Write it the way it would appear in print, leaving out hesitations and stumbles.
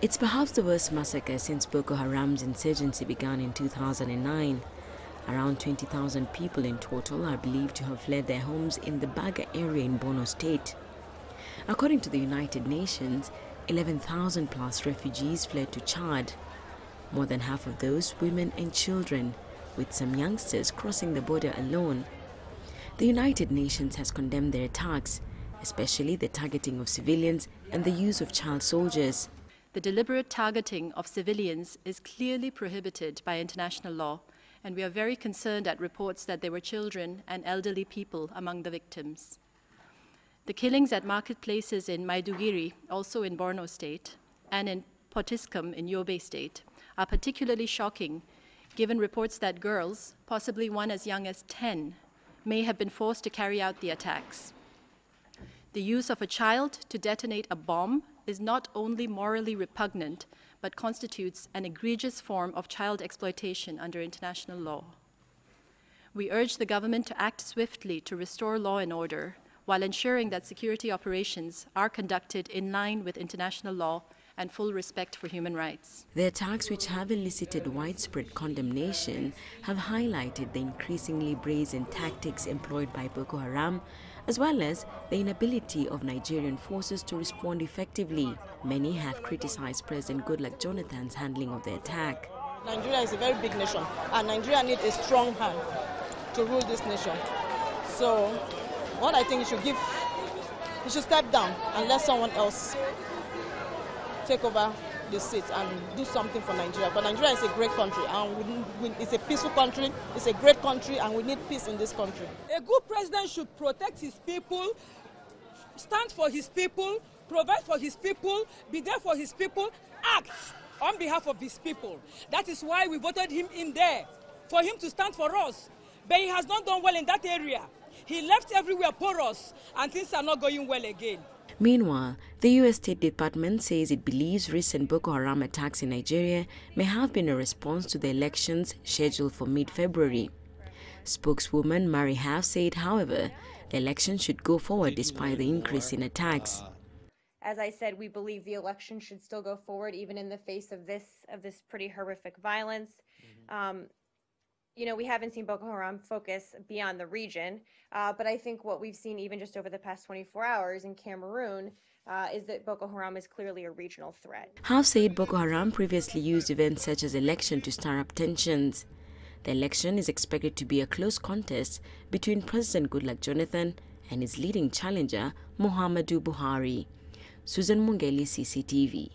It's perhaps the worst massacre since Boko Haram's insurgency began in 2009. Around 20,000 people in total are believed to have fled their homes in the Baga area in Borno State. According to the United Nations, 11,000 plus refugees fled to Chad. More than half of those women and children, with some youngsters crossing the border alone. The United Nations has condemned their attacks, especially the targeting of civilians and the use of child soldiers. The deliberate targeting of civilians is clearly prohibited by international law, and we are very concerned at reports that there were children and elderly people among the victims. The killings at marketplaces in Maiduguri, also in Borno State, and in Potiskum in Yobe State, are particularly shocking, given reports that girls, possibly one as young as 10, may have been forced to carry out the attacks. The use of a child to detonate a bomb is not only morally repugnant, but constitutes an egregious form of child exploitation under international law. We urge the government to act swiftly to restore law and order, while ensuring that security operations are conducted in line with international law and full respect for human rights. The attacks, which have elicited widespread condemnation, have highlighted the increasingly brazen tactics employed by Boko Haram, as well as the inability of Nigerian forces to respond effectively. Many have criticized President Goodluck Jonathan's handling of the attack. Nigeria is a very big nation, and Nigeria needs a strong hand to rule this nation. So what I think he should step down and let someone else take over the seat and do something for Nigeria. But Nigeria is a great country, and it's a peaceful country, it's a great country, and we need peace in this country. A good president should protect his people, stand for his people, provide for his people, be there for his people, act on behalf of his people. That is why we voted him in there, for him to stand for us. But he has not done well in that area. He left everywhere porous, and things are not going well again. Meanwhile, the U.S. State Department says it believes recent Boko Haram attacks in Nigeria may have been a response to the elections scheduled for mid-February. Spokeswoman Mary Half said, however, the election should go forward despite the increase in attacks. As I said, we believe the election should still go forward even in the face of this pretty horrific violence. You know, we haven't seen Boko Haram focus beyond the region, but I think what we've seen even just over the past 24 hours in Cameroon is that Boko Haram is clearly a regional threat. Half said Boko Haram previously used events such as election to stir up tensions. The election is expected to be a close contest between President Goodluck Jonathan and his leading challenger, Muhammadu Buhari. Susan Mwongeli, CCTV.